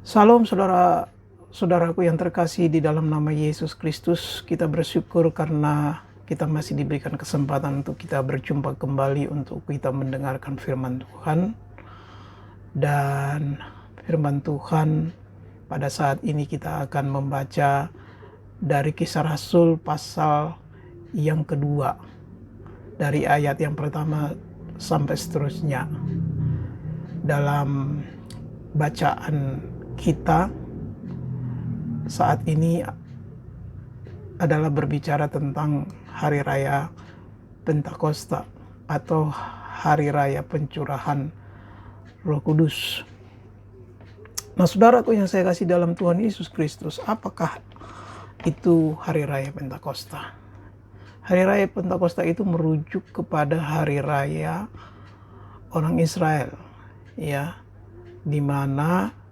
Salam saudara-saudaraku yang terkasih di dalam nama Yesus Kristus. Kita bersyukur karena kita masih diberikan kesempatan untuk kita berjumpa kembali untuk kita mendengarkan firman Tuhan. Dan firman Tuhan pada saat ini kita akan membaca dari Kisah Rasul pasal yang kedua, dari ayat yang pertama sampai seterusnya. Dalam bacaan kita saat ini adalah berbicara tentang Hari Raya Pentakosta atau Hari Raya Pencurahan Roh Kudus. Nah, saudaraku yang saya kasih dalam Tuhan Yesus Kristus, apakah itu Hari Raya Pentakosta? Hari Raya Pentakosta itu merujuk kepada Hari Raya orang Israel, ya, di mana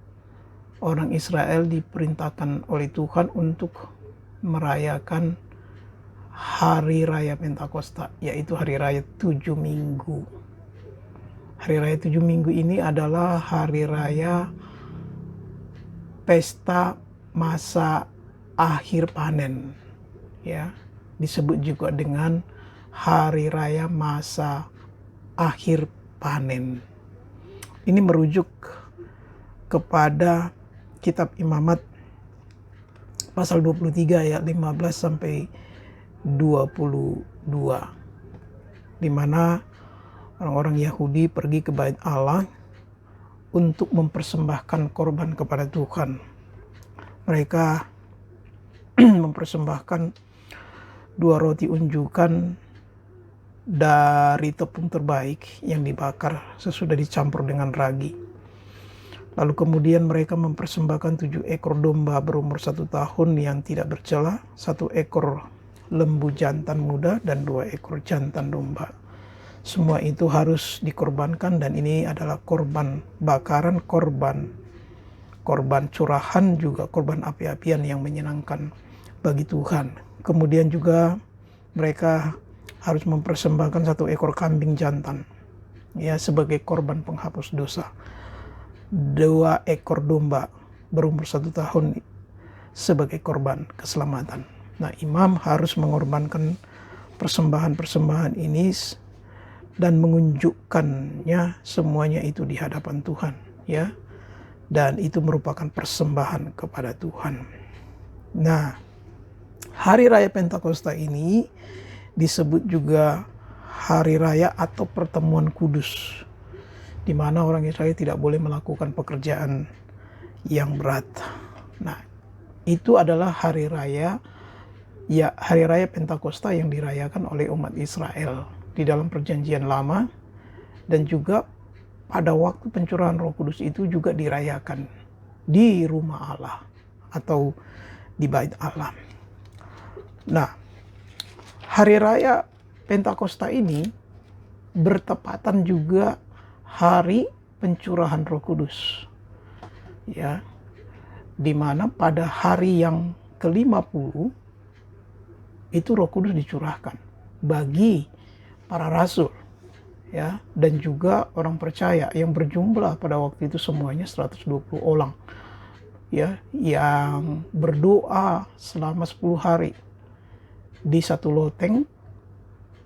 orang Israel diperintahkan oleh Tuhan untuk merayakan Hari Raya Pentakosta, yaitu Hari Raya 7 Minggu. Hari Raya 7 Minggu ini adalah Hari Raya Pesta Masa Akhir Panen, ya, disebut juga dengan Hari Raya Masa Akhir Panen. Ini merujuk kepada Kitab Imamat pasal 23 ayat 15 sampai 22, di mana orang-orang Yahudi pergi ke Bait Allah untuk mempersembahkan korban kepada Tuhan. Mereka mempersembahkan 2 roti unjukan dari tepung terbaik yang dibakar sesudah dicampur dengan ragi. Lalu kemudian mereka mempersembahkan 7 ekor domba berumur 1 tahun yang tidak bercela, 1 ekor lembu jantan muda, dan 2 ekor jantan domba. Semua itu harus dikorbankan, dan ini adalah korban bakaran, korban curahan, juga korban api-apian yang menyenangkan bagi Tuhan. Kemudian juga mereka harus mempersembahkan 1 ekor kambing jantan, ya, sebagai korban penghapus dosa. 2 ekor domba berumur 1 tahun sebagai korban keselamatan. Nah, imam harus mengorbankan persembahan-persembahan ini dan mengunjukkannya semuanya itu di hadapan Tuhan, ya. Dan itu merupakan persembahan kepada Tuhan. Nah, Hari Raya Pentakosta ini disebut juga Hari Raya atau Pertemuan Kudus, di mana orang Israel tidak boleh melakukan pekerjaan yang berat. Nah, itu adalah hari raya Pentakosta yang dirayakan oleh umat Israel di dalam Perjanjian Lama, dan juga pada waktu pencurahan Roh Kudus itu juga dirayakan di rumah Allah atau di Bait Allah. Nah, hari raya Pentakosta ini bertepatan juga hari pencurahan Roh Kudus, ya, di mana pada hari yang ke-50 itu Roh Kudus dicurahkan bagi para rasul, ya, dan juga orang percaya yang berjumlah pada waktu itu semuanya 120 orang, ya, yang berdoa selama 10 hari di satu loteng,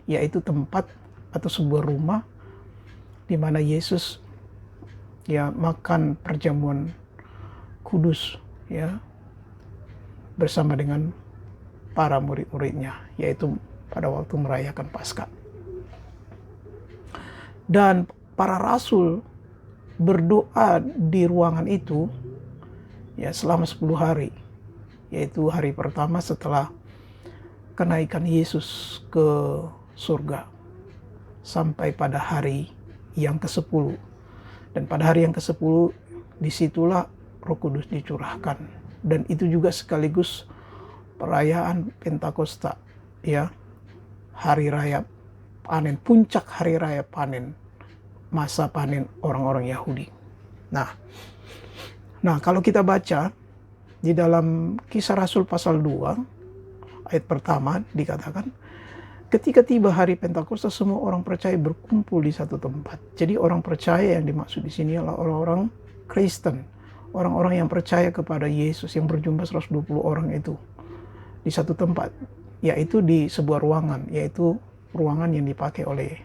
yaitu tempat atau sebuah rumah di mana Yesus, ya, makan perjamuan kudus, ya, bersama dengan para murid-muridnya, yaitu pada waktu merayakan Paskah. Dan para rasul berdoa di ruangan itu, ya, selama 10 hari, yaitu hari pertama setelah kenaikan Yesus ke surga sampai pada hari yang ke-10. Dan pada hari yang ke-10 disitulah Roh Kudus dicurahkan. Dan itu juga sekaligus perayaan Pentakosta, ya, hari raya panen, puncak hari raya panen, masa panen orang-orang Yahudi. Nah, kalau kita baca di dalam Kisah Rasul pasal 2 ayat pertama dikatakan, ketika tiba hari Pentakosta, semua orang percaya berkumpul di satu tempat. Jadi orang percaya yang dimaksud di sini adalah orang-orang Kristen, orang-orang yang percaya kepada Yesus yang berjumlah 120 orang itu di satu tempat, yaitu di sebuah ruangan, yaitu ruangan yang dipakai oleh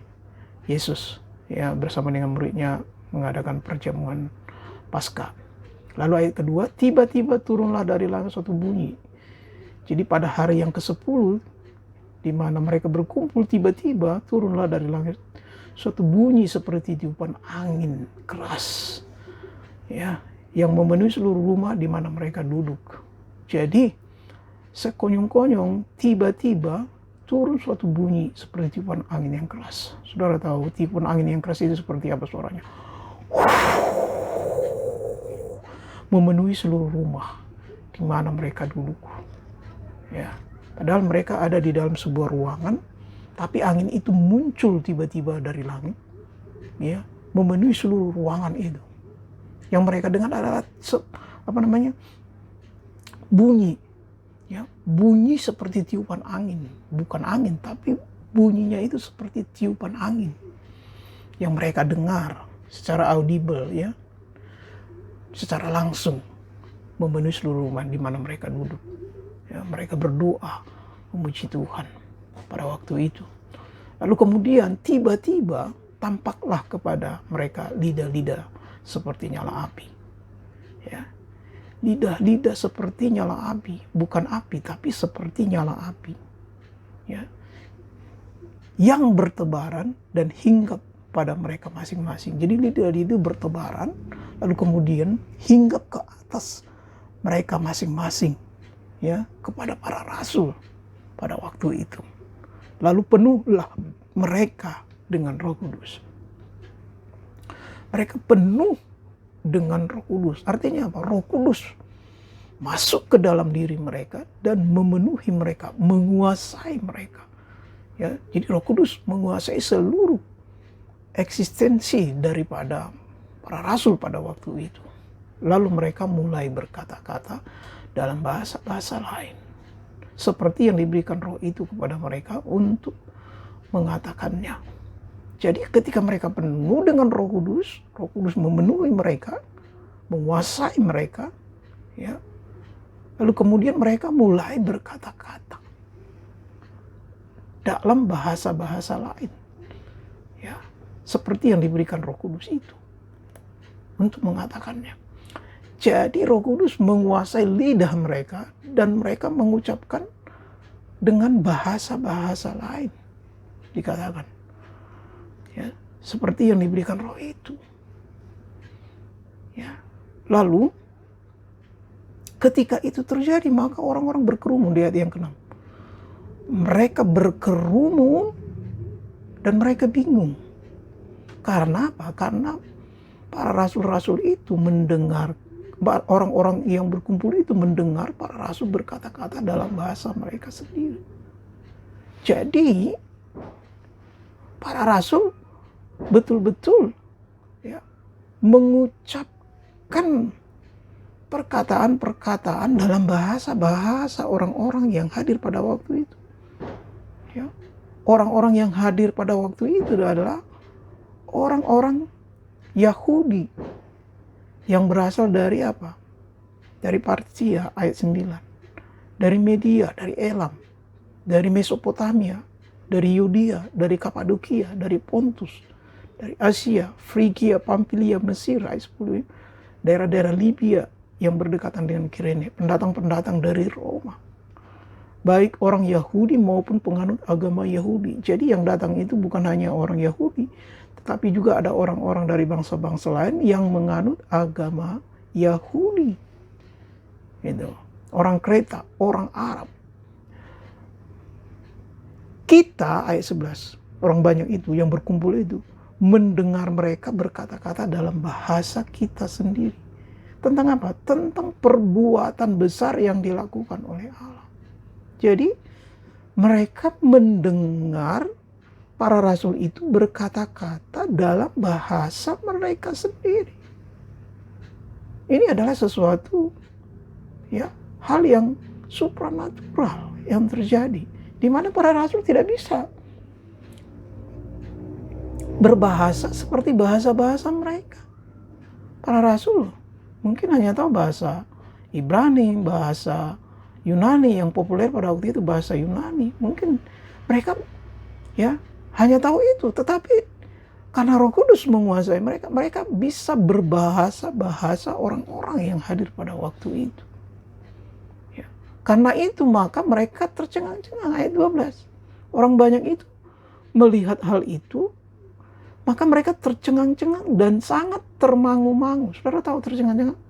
Yesus ya bersama dengan muridnya mengadakan perjamuan Paskah. Lalu ayat kedua, tiba-tiba turunlah dari langit suatu bunyi. Jadi pada hari yang ke-10 di mana mereka berkumpul, tiba-tiba turunlah dari langit suatu bunyi seperti tiupan angin keras ya, yang memenuhi seluruh rumah di mana mereka duduk. Jadi sekonyong-konyong tiba-tiba turun suatu bunyi seperti tiupan angin yang keras. Saudara tahu tiupan angin yang keras itu seperti apa suaranya? Memenuhi seluruh rumah di mana mereka duduk. Ya, padahal mereka ada di dalam sebuah ruangan, tapi angin itu muncul tiba-tiba dari langit, ya, memenuhi seluruh ruangan itu. Yang mereka dengar adalah bunyi, ya, bunyi seperti tiupan angin, bukan angin, tapi bunyinya itu seperti tiupan angin yang mereka dengar secara audible, ya, secara langsung memenuhi seluruh rumah di mana mereka duduk. Ya, mereka berdoa memuji Tuhan pada waktu itu. Lalu kemudian tiba-tiba tampaklah kepada mereka lidah-lidah seperti nyala api. Ya, lidah-lidah seperti nyala api, bukan api tapi seperti nyala api. Ya, yang bertebaran dan hinggap pada mereka masing-masing. Jadi lidah-lidah bertebaran, lalu kemudian hinggap ke atas mereka masing-masing, ya, kepada para rasul pada waktu itu. Lalu penuhlah mereka dengan Roh Kudus. Mereka penuh dengan Roh Kudus. Artinya apa? Roh Kudus masuk ke dalam diri mereka dan memenuhi mereka, menguasai mereka. Ya, jadi Roh Kudus menguasai seluruh eksistensi daripada para rasul pada waktu itu. Lalu mereka mulai berkata-kata dalam bahasa-bahasa lain, seperti yang diberikan Roh itu kepada mereka untuk mengatakannya. Jadi ketika mereka penuh dengan Roh Kudus memenuhi mereka, menguasai mereka, ya. Lalu kemudian mereka mulai berkata-kata dalam bahasa-bahasa lain, ya, seperti yang diberikan Roh Kudus itu untuk mengatakannya. Jadi Roh Kudus menguasai lidah mereka dan mereka mengucapkan dengan bahasa-bahasa lain, dikatakan, ya, seperti yang diberikan Roh itu. Ya. Lalu ketika itu terjadi, maka orang-orang berkerumun di ayat yang ke-6. Mereka berkerumun dan mereka bingung. Karena apa? Karena para rasul-rasul itu mendengar, orang-orang yang berkumpul itu mendengar para rasul berkata-kata dalam bahasa mereka sendiri. Jadi para rasul betul-betul, ya, mengucapkan perkataan-perkataan dalam bahasa-bahasa orang-orang yang hadir pada waktu itu. Ya. Orang-orang yang hadir pada waktu itu adalah orang-orang Yahudi yang berasal dari apa? Dari Partia ayat 9. Dari Media, dari Elam, dari Mesopotamia, dari Yudea, dari Kapadokia, dari Pontus, dari Asia, Frigia, Pamfilia, Mesir, ayat 10, daerah-daerah Libya yang berdekatan dengan Kirene, pendatang-pendatang dari Roma. Baik orang Yahudi maupun penganut agama Yahudi. Jadi yang datang itu bukan hanya orang Yahudi, tetapi juga ada orang-orang dari bangsa-bangsa lain yang menganut agama Yahudi. Gitu. Orang Kreta, orang Arab. Kita, ayat 11, orang banyak itu yang berkumpul itu, mendengar mereka berkata-kata dalam bahasa kita sendiri. Tentang apa? Tentang perbuatan besar yang dilakukan oleh Allah. Jadi mereka mendengar para rasul itu berkata-kata dalam bahasa mereka sendiri. Ini adalah sesuatu, ya, hal yang supranatural yang terjadi, di mana para rasul tidak bisa berbahasa seperti bahasa-bahasa mereka. Para rasul mungkin hanya tahu bahasa Ibrani, bahasa Yunani yang populer pada waktu itu, bahasa Yunani. Mungkin mereka ya hanya tahu itu, tetapi karena Roh Kudus menguasai mereka, mereka bisa berbahasa orang-orang yang hadir pada waktu itu. Ya. Karena itu maka mereka tercengang-cengang, ayat 12. Orang banyak itu melihat hal itu, maka mereka tercengang-cengang dan sangat termangu-mangu. Saudara tahu tercengang-cengang?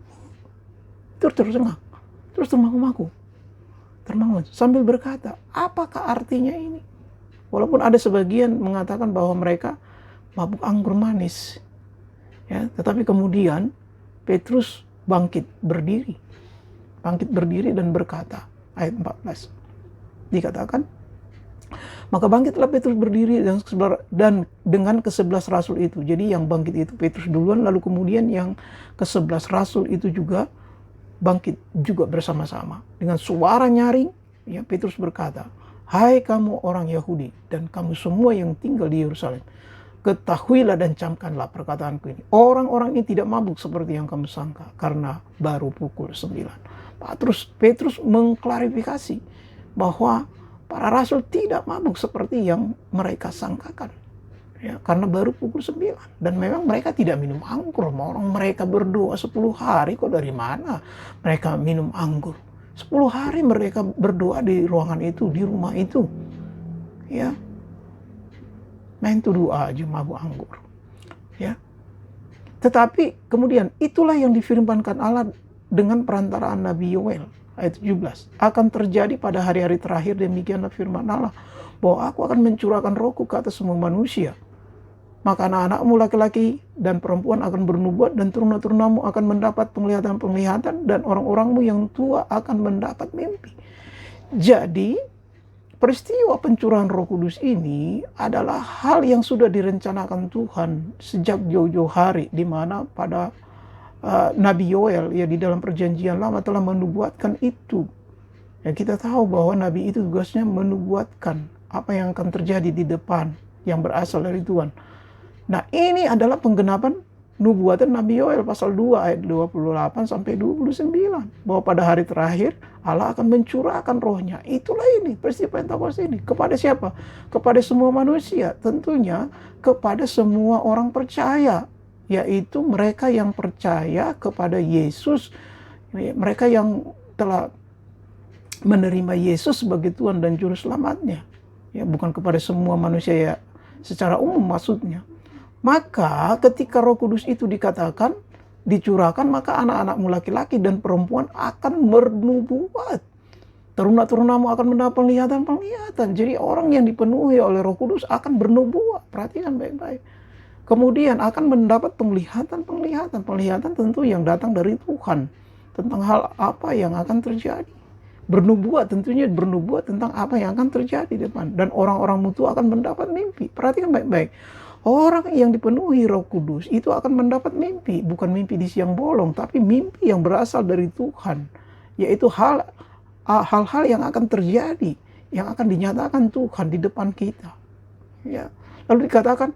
Tercengang, terus termangu-mangu. Sambil berkata, apakah artinya ini? Walaupun ada sebagian mengatakan bahwa mereka mabuk anggur manis, ya, tetapi kemudian Petrus bangkit berdiri dan berkata, ayat 14 dikatakan, maka bangkitlah Petrus berdiri dan dengan ke-11 rasul itu. Jadi yang bangkit itu Petrus duluan, lalu kemudian yang ke-11 rasul itu juga bangkit juga bersama-sama. Dengan suara nyaring, ya, Petrus berkata, hai kamu orang Yahudi dan kamu semua yang tinggal di Yerusalem, ketahuilah dan camkanlah perkataanku ini. Orang-orang ini tidak mabuk seperti yang kamu sangka, karena baru pukul 9. Petrus mengklarifikasi bahwa para rasul tidak mabuk seperti yang mereka sangkakan. Ya, karena baru pukul 9. Dan memang mereka tidak minum anggur. Orang mereka berdoa 10 hari, kok dari mana mereka minum anggur? 10 hari mereka berdoa di ruangan itu, di rumah itu. Ya, main tuduh aja mabuk anggur. Ya. Tetapi kemudian itulah yang difirmankan Allah dengan perantaraan Nabi Yoel, ayat 17. Akan terjadi pada hari-hari terakhir, demikianlah firman Allah, bahwa aku akan mencurahkan rohku ke atas semua manusia. Maka anak-anakmu laki-laki dan perempuan akan bernubuat, dan turun-turunamu akan mendapat penglihatan-penglihatan, dan orang-orangmu yang tua akan mendapat mimpi. Jadi, peristiwa pencurahan Roh Kudus ini adalah hal yang sudah direncanakan Tuhan sejak jauh-jauh hari, di mana pada Nabi Yoel, ya, di dalam perjanjian lama telah menubuatkan itu. Ya, kita tahu bahwa Nabi itu tugasnya menubuatkan apa yang akan terjadi di depan yang berasal dari Tuhan. Nah, ini adalah penggenapan nubuatan Nabi Yoel pasal 2 ayat 28 sampai 29. Bahwa pada hari terakhir Allah akan mencurahkan rohnya. Itulah ini, peristiwa Pentakosta ini. Kepada siapa? Kepada semua manusia. Tentunya kepada semua orang percaya. Yaitu mereka yang percaya kepada Yesus. Mereka yang telah menerima Yesus sebagai Tuhan dan Juru Selamatnya. Ya, bukan kepada semua manusia, ya, secara umum maksudnya. Maka ketika Roh Kudus itu dikatakan dicurahkan, maka anak-anakmu laki-laki dan perempuan akan bernubuat. Teruna-turunamu akan mendapat penglihatan-penglihatan. Jadi orang yang dipenuhi oleh Roh Kudus akan bernubuat. Perhatikan baik-baik. Kemudian akan mendapat penglihatan-penglihatan. Penglihatan tentu yang datang dari Tuhan. Tentang hal apa yang akan terjadi. Bernubuat, tentunya bernubuat tentang apa yang akan terjadi di depan. Dan orang-orang mutu akan mendapat mimpi. Perhatikan baik-baik. Orang yang dipenuhi Roh Kudus itu akan mendapat mimpi. Bukan mimpi di siang bolong, tapi mimpi yang berasal dari Tuhan. Yaitu hal-hal yang akan terjadi, yang akan dinyatakan Tuhan di depan kita. Ya. Lalu dikatakan,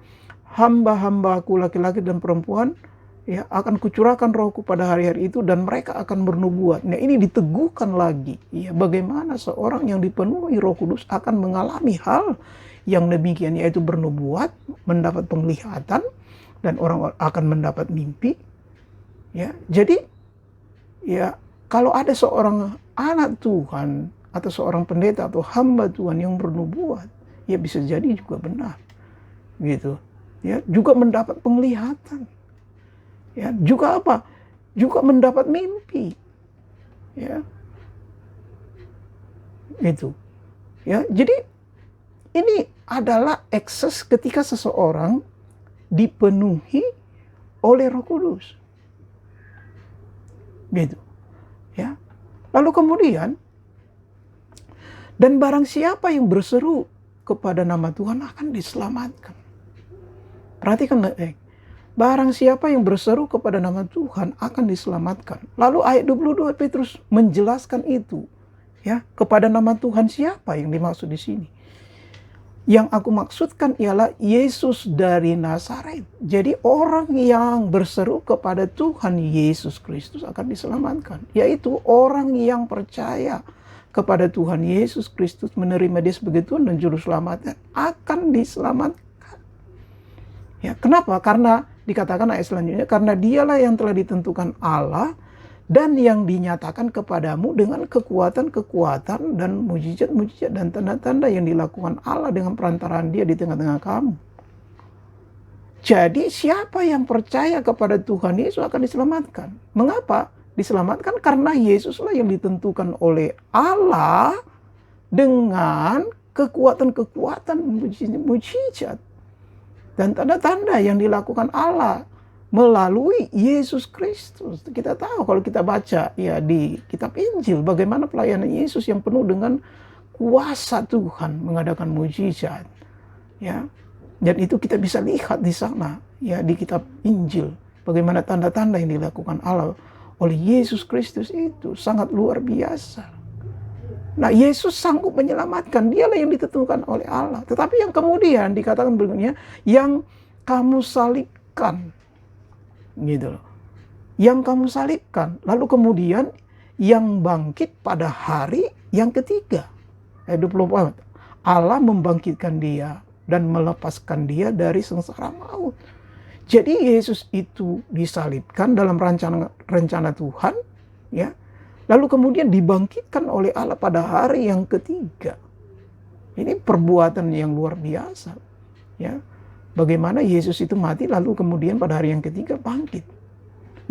hamba-hambaku laki-laki dan perempuan, ya, akan kucurahkan rohku pada hari-hari itu, dan mereka akan bernubuat. Nah, ini diteguhkan lagi, ya, bagaimana seorang yang dipenuhi Roh Kudus akan mengalami hal yang demikian, yaitu bernubuat, mendapat penglihatan, dan orang akan mendapat mimpi. Ya, jadi, ya, kalau ada seorang anak Tuhan atau seorang pendeta atau hamba Tuhan yang bernubuat, ya bisa jadi juga benar, gitu. Ya, juga mendapat penglihatan. Ya, juga apa? Juga mendapat mimpi. Ya. Itu. Ya, jadi ini adalah akses ketika seseorang dipenuhi oleh Roh Kudus. Gitu. Ya. Lalu kemudian, dan barang siapa yang berseru kepada nama Tuhan akan diselamatkan. Perhatikan baik. Barang siapa yang berseru kepada nama Tuhan akan diselamatkan. Lalu ayat 22 Petrus menjelaskan itu. Ya, kepada nama Tuhan siapa yang dimaksud di sini? Yang aku maksudkan ialah Yesus dari Nazaret. Jadi orang yang berseru kepada Tuhan Yesus Kristus akan diselamatkan. Yaitu orang yang percaya kepada Tuhan Yesus Kristus, menerima Dia sebagai Tuhan dan Juru Selamatnya, akan diselamatkan. Ya, kenapa? Karena dikatakan ayat selanjutnya, karena Dialah yang telah ditentukan Allah dan yang dinyatakan kepadamu dengan kekuatan-kekuatan dan mujizat-mujizat dan tanda-tanda yang dilakukan Allah dengan perantaraan Dia di tengah-tengah kamu. Jadi siapa yang percaya kepada Tuhan Yesus akan diselamatkan. Mengapa? Diselamatkan karena Yesuslah yang ditentukan oleh Allah dengan kekuatan-kekuatan, mujizat dan tanda-tanda yang dilakukan Allah melalui Yesus Kristus. Kita tahu kalau kita baca ya di kitab Injil bagaimana pelayanan Yesus yang penuh dengan kuasa Tuhan mengadakan mujizat. Ya. Dan itu kita bisa lihat di sana ya di kitab Injil bagaimana tanda-tanda yang dilakukan Allah oleh Yesus Kristus itu sangat luar biasa. Nah, Yesus sanggup menyelamatkan, Dialah yang ditentukan oleh Allah. Tetapi yang kemudian dikatakan berikutnya, yang kamu salibkan. Gitu loh. Yang kamu salibkan, lalu kemudian yang bangkit pada hari yang ketiga. Ayat 24. Allah membangkitkan Dia dan melepaskan Dia dari sengsara maut. Jadi Yesus itu disalibkan dalam rencana Tuhan, ya. Lalu kemudian dibangkitkan oleh Allah pada hari yang ketiga. Ini perbuatan yang luar biasa, ya. Bagaimana Yesus itu mati lalu kemudian pada hari yang ketiga bangkit.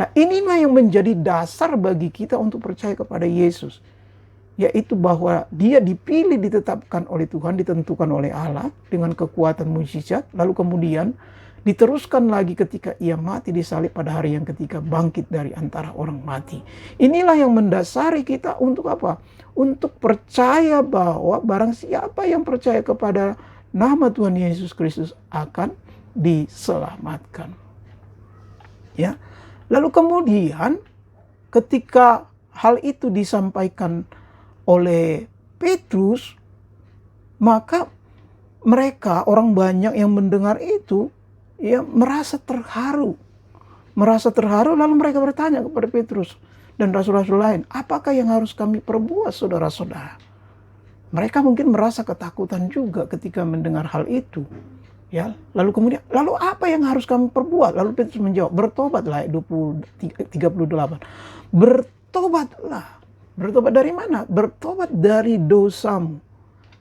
Nah, inilah yang menjadi dasar bagi kita untuk percaya kepada Yesus. Yaitu bahwa Dia dipilih, ditetapkan oleh Tuhan, ditentukan oleh Allah dengan kekuatan mujizat. Lalu kemudian diteruskan lagi ketika Ia mati disalib pada hari yang ketiga, bangkit dari antara orang mati. Inilah yang mendasari kita untuk apa? Untuk percaya bahwa barang siapa yang percaya kepada nama Tuhan Yesus Kristus akan diselamatkan. Ya. Lalu kemudian ketika hal itu disampaikan oleh Petrus, maka mereka, orang banyak yang mendengar itu, ya merasa terharu. Merasa terharu lalu mereka bertanya kepada Petrus dan rasul-rasul lain, apakah yang harus kami perbuat, saudara-saudara? Mereka mungkin merasa ketakutan juga ketika mendengar hal itu. Ya, lalu kemudian, lalu apa yang harus kami perbuat? Lalu Petrus menjawab, bertobatlah, ayat 38. Bertobatlah. Bertobat dari mana? Bertobat dari dosamu.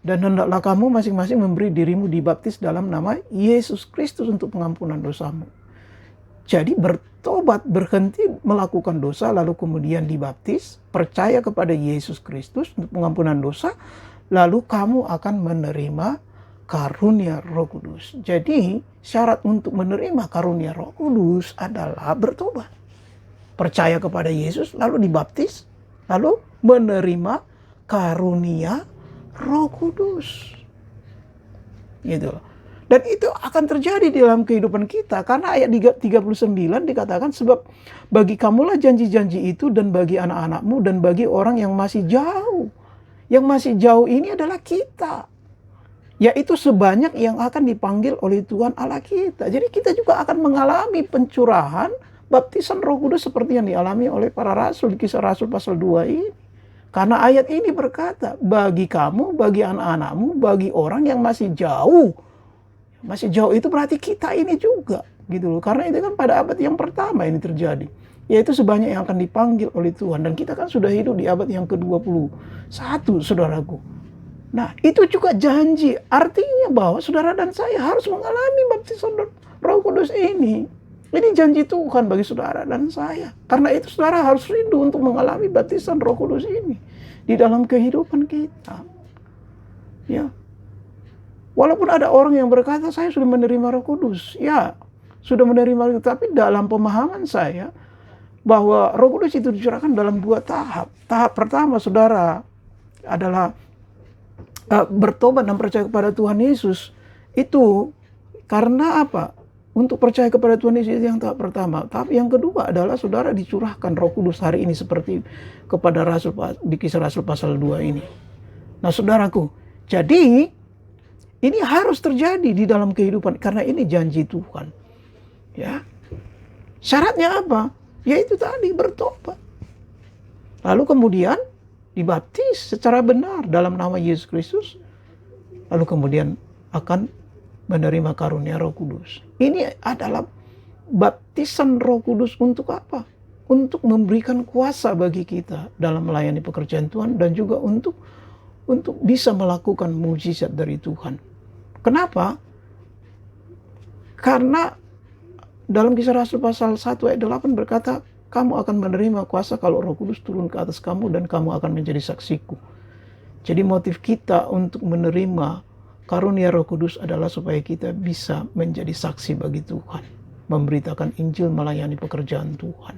Dan hendaklah kamu masing-masing memberi dirimu dibaptis dalam nama Yesus Kristus untuk pengampunan dosamu. Jadi bertobat, berhenti melakukan dosa, lalu kemudian dibaptis, percaya kepada Yesus Kristus untuk pengampunan dosa, lalu kamu akan menerima karunia Roh Kudus. Jadi syarat untuk menerima karunia Roh Kudus adalah bertobat. Percaya kepada Yesus, lalu dibaptis, lalu menerima karunia Roh Kudus. Gitu. Dan itu akan terjadi di dalam kehidupan kita. Karena ayat 39 dikatakan, sebab bagi kamulah janji-janji itu dan bagi anak-anakmu dan bagi orang yang masih jauh. Yang masih jauh ini adalah kita. Yaitu sebanyak yang akan dipanggil oleh Tuhan Allah kita. Jadi kita juga akan mengalami pencurahan baptisan Roh Kudus seperti yang dialami oleh para rasul di Kisah Rasul pasal 2 ini. Karena ayat ini berkata, bagi kamu, bagi anak-anakmu, bagi orang yang masih jauh. Masih jauh itu berarti kita ini juga. Gitu loh. Karena itu kan pada abad yang pertama ini terjadi. Yaitu sebanyak yang akan dipanggil oleh Tuhan. Dan kita kan sudah hidup di abad yang ke-21, saudaraku. Nah, itu juga janji. Artinya bahwa saudara dan saya harus mengalami baptisan Roh Kudus ini. Ini janji Tuhan bagi saudara dan saya. Karena itu saudara harus rindu untuk mengalami baptisan Roh Kudus ini di dalam kehidupan kita. Ya. Walaupun ada orang yang berkata saya sudah menerima Roh Kudus. Ya, sudah menerima, tapi dalam pemahaman saya bahwa Roh Kudus itu dicurahkan dalam 2 tahap. Tahap pertama saudara adalah bertobat dan percaya kepada Tuhan Yesus. Itu karena apa? Untuk percaya kepada Tuhan Yesus yang tahap pertama. Tapi yang kedua adalah saudara dicurahkan Roh Kudus hari ini seperti kepada rasul di Kisah Rasul pasal 2 ini. Nah saudaraku, jadi Ini harus terjadi di dalam kehidupan karena ini janji Tuhan. Ya. Syaratnya apa? Yaitu tadi bertobat. Lalu kemudian dibaptis secara benar dalam nama Yesus Kristus. Lalu kemudian akan menerima karunia Roh Kudus. Ini adalah baptisan Roh Kudus untuk apa? Untuk memberikan kuasa bagi kita dalam melayani pekerjaan Tuhan dan juga untuk bisa melakukan mujizat dari Tuhan. Kenapa? Karena dalam Kisah Rasul pasal 1 ayat 8 berkata, kamu akan menerima kuasa kalau Roh Kudus turun ke atas kamu dan kamu akan menjadi saksiku. Jadi motif kita untuk menerima karunia Roh Kudus adalah supaya kita bisa menjadi saksi bagi Tuhan. Memberitakan Injil, melayani pekerjaan Tuhan.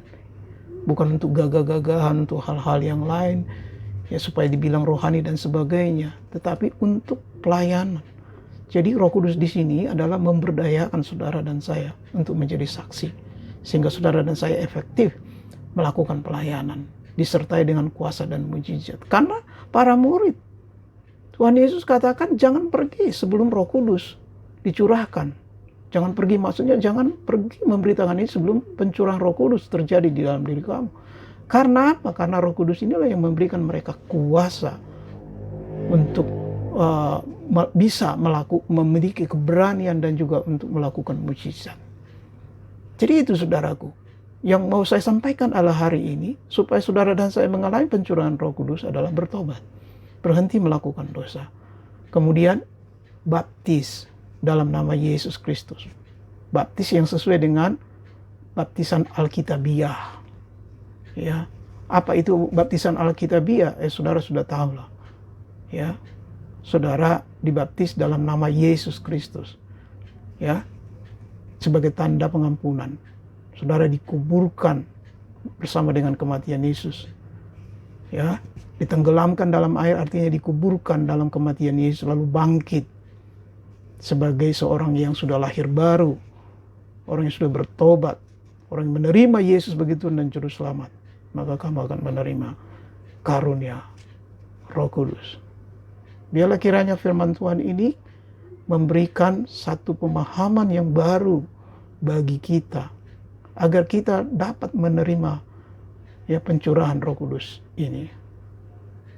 Bukan untuk gagah-gagahan, untuk hal-hal yang lain, ya supaya dibilang rohani dan sebagainya, tetapi untuk pelayanan. Jadi Roh Kudus di sini adalah memberdayakan saudara dan saya untuk menjadi saksi, sehingga saudara dan saya efektif melakukan pelayanan, disertai dengan kuasa dan mujizat. Karena para murid, Tuhan Yesus katakan jangan pergi sebelum Roh Kudus dicurahkan. Jangan pergi, maksudnya jangan pergi memberitakan ini sebelum pencurahan Roh Kudus terjadi di dalam diri kamu. Karena apa? Karena Roh Kudus inilah yang memberikan mereka kuasa untuk bisa memiliki keberanian dan juga untuk melakukan mujizat. Jadi itu saudaraku, yang mau saya sampaikan adalah hari ini, supaya saudara dan saya mengalami pencurahan Roh Kudus adalah bertobat, berhenti melakukan dosa, kemudian baptis dalam nama Yesus Kristus. Baptis yang sesuai dengan baptisan Alkitabiah. Ya, apa itu baptisan Alkitabiah? Saudara sudah tahu lah. Ya, saudara dibaptis dalam nama Yesus Kristus. Ya, sebagai tanda pengampunan. Saudara dikuburkan bersama dengan kematian Yesus. Ya, ditenggelamkan dalam air artinya dikuburkan dalam kematian Yesus lalu bangkit sebagai seorang yang sudah lahir baru, orang yang sudah bertobat, orang yang menerima Yesus begitu dan juru selamat, maka kamu akan menerima karunia Roh Kudus. Biarlah kiranya firman Tuhan ini memberikan satu pemahaman yang baru bagi kita, agar kita dapat menerima pencurahan Roh Kudus ini.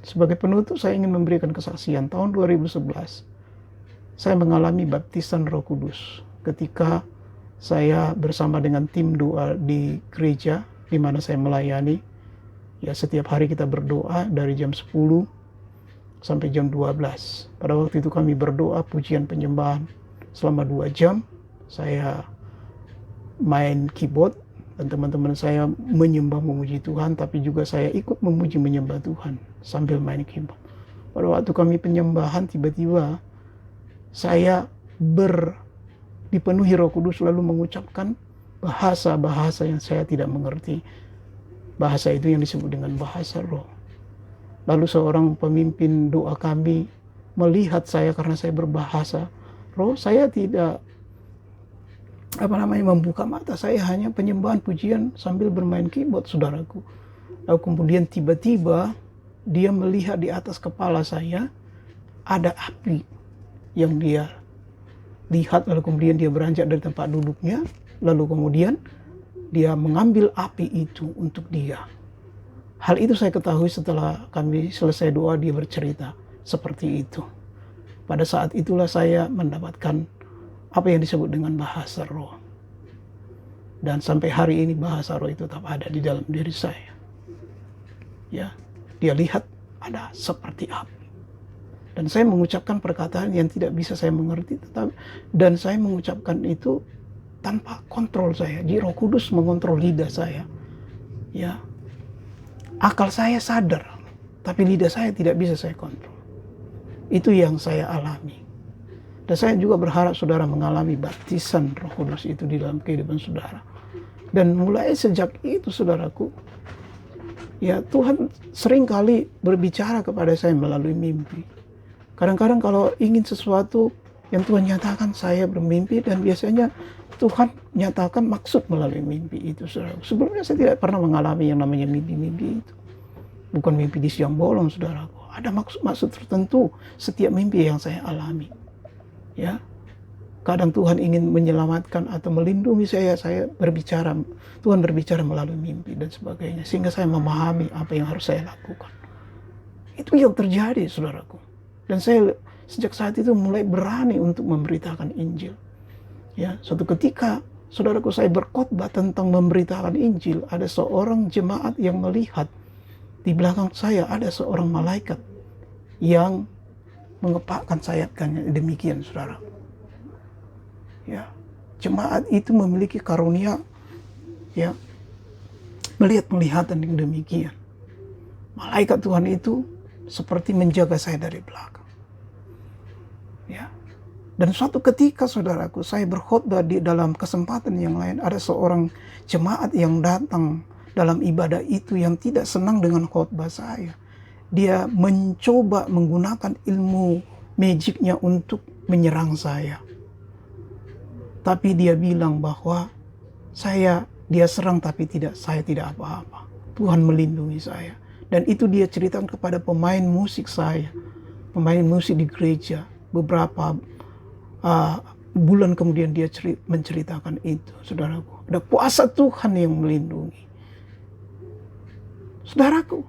Sebagai penutup saya ingin memberikan kesaksian. Tahun 2011 saya mengalami baptisan Roh Kudus ketika saya bersama dengan tim doa di gereja di mana saya melayani. Ya, setiap hari kita berdoa dari jam 10 sampai jam 12. Pada waktu itu kami berdoa pujian penyembahan selama 2 jam. Saya main keyboard dan teman-teman saya menyembah memuji Tuhan, tapi juga saya ikut memuji menyembah Tuhan sambil main keyboard. Pada waktu kami penyembahan tiba-tiba saya dipenuhi Roh Kudus lalu mengucapkan bahasa-bahasa yang saya tidak mengerti. Bahasa itu yang disebut dengan bahasa roh. Lalu seorang pemimpin doa kami melihat saya karena saya berbahasa roh, saya tidak membuka mata, saya hanya penyembahan pujian sambil bermain keyboard, saudaraku. Lalu kemudian tiba-tiba dia melihat di atas kepala saya ada api yang dia lihat, lalu kemudian dia beranjak dari tempat duduknya, lalu kemudian dia mengambil api itu untuk dia. Hal itu saya ketahui setelah kami selesai doa, dia bercerita seperti itu. Pada saat itulah saya mendapatkan apa yang disebut dengan bahasa roh. Dan sampai hari ini bahasa roh itu tetap ada di dalam diri saya. Ya, dia lihat ada seperti api. Dan saya mengucapkan perkataan yang tidak bisa saya mengerti, dan saya mengucapkan itu tanpa kontrol saya. Jadi Roh Kudus mengontrol lidah saya. Ya, akal saya sadar, tapi lidah saya tidak bisa saya kontrol. Itu yang saya alami. Dan saya juga berharap saudara mengalami baptisan Roh Kudus itu di dalam kehidupan saudara. Dan mulai sejak itu, saudaraku, ya Tuhan seringkali berbicara kepada saya melalui mimpi. Kadang-kadang kalau ingin sesuatu yang Tuhan nyatakan, saya bermimpi, dan biasanya Tuhan nyatakan maksud melalui mimpi itu, saudara. Sebelumnya saya tidak pernah mengalami yang namanya mimpi-mimpi itu. Bukan mimpi di siang bolong, saudaraku. Ada maksud-maksud tertentu setiap mimpi yang saya alami. Ya, kadang Tuhan ingin menyelamatkan atau melindungi saya berbicara, Tuhan berbicara melalui mimpi dan sebagainya, sehingga saya memahami apa yang harus saya lakukan. Itu yang terjadi, saudaraku. Dan saya sejak saat itu mulai berani untuk memberitakan Injil. Ya, suatu ketika, saudaraku, saya berkhotbah tentang memberitakan Injil, ada seorang jemaat yang melihat di belakang saya ada seorang malaikat yang mengepakkan sayapnya, demikian, saudara. Ya, jemaat itu memiliki karunia, ya, melihat penglihatan yang demikian. Malaikat Tuhan itu seperti menjaga saya dari belakang. Ya. Dan suatu ketika, saudaraku, saya berkhotbah di dalam kesempatan yang lain, ada seorang jemaat yang datang dalam ibadah itu yang tidak senang dengan khotbah saya. Dia mencoba menggunakan ilmu magicnya untuk menyerang saya. Tapi dia bilang bahwa dia serang tapi saya tidak apa-apa. Tuhan melindungi saya. Dan itu dia ceritakan kepada pemain musik saya. Pemain musik di gereja. Beberapa bulan kemudian dia menceritakan itu, saudaraku. Ada kuasa Tuhan yang melindungi. Saudaraku,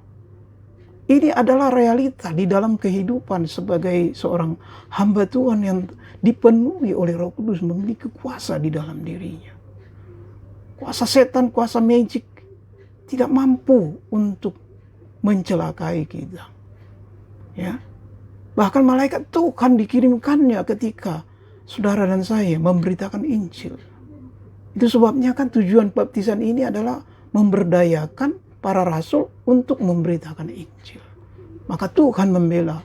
ini adalah realita di dalam kehidupan sebagai seorang hamba Tuhan yang dipenuhi oleh Roh Kudus, memiliki kuasa di dalam dirinya. Kuasa setan, kuasa magic tidak mampu untuk mencelakai kita. Ya. Bahkan malaikat Tuhan dikirimkannya ketika saudara dan saya memberitakan Injil. Itu sebabnya kan tujuan baptisan ini adalah memberdayakan para rasul untuk memberitakan Injil. Maka Tuhan membela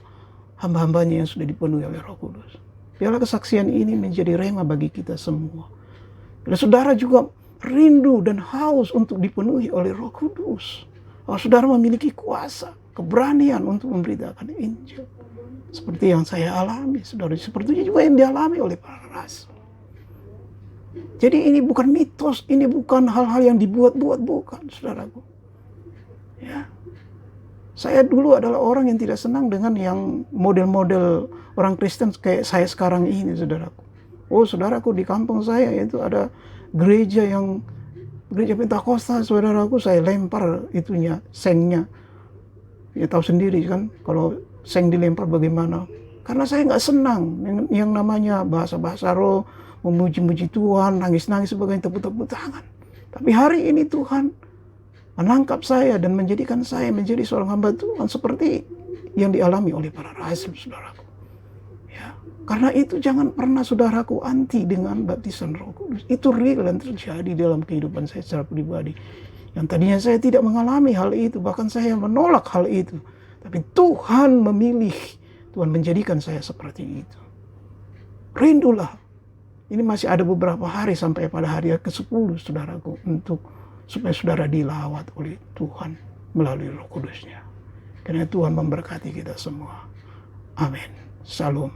hamba-hambanya yang sudah dipenuhi oleh Roh Kudus. Biarlah kesaksian ini menjadi rema bagi kita semua. Bila saudara juga rindu dan haus untuk dipenuhi oleh Roh Kudus, kalau saudara memiliki kuasa, keberanian untuk memberitakan Injil, seperti yang saya alami, saudara, seperti juga yang dialami oleh para rasul. Jadi ini bukan mitos, ini bukan hal-hal yang dibuat-buat, bukan, saudaraku. Ya. Saya dulu adalah orang yang tidak senang dengan yang model-model orang Kristen kayak saya sekarang ini, saudaraku. Oh, saudaraku, di kampung saya itu ada gereja Pentakosta, saudaraku, saya lempar itunya, sengnya. Ya tahu sendiri kan, kalau seng dilempar bagaimana. Karena saya nggak senang yang namanya bahasa-bahasa roh, memuji-muji Tuhan, nangis-nangis sebagai tepuk-tepuk tangan. Tapi hari ini Tuhan menangkap saya dan menjadikan saya menjadi seorang hamba Tuhan seperti yang dialami oleh para rasul, saudaraku. Ya, karena itu jangan pernah, saudaraku, anti dengan baptisan Roh Kudus. Itu real dan terjadi dalam kehidupan saya secara pribadi. Yang tadinya saya tidak mengalami hal itu, bahkan saya menolak hal itu. Tapi Tuhan memilih, Tuhan menjadikan saya seperti itu. Rindulah. Ini masih ada beberapa hari sampai pada hari ke-10, saudaraku, supaya saudara dilawat oleh Tuhan melalui Roh Kudus-Nya. Karena Tuhan memberkati kita semua. Amin. Salam.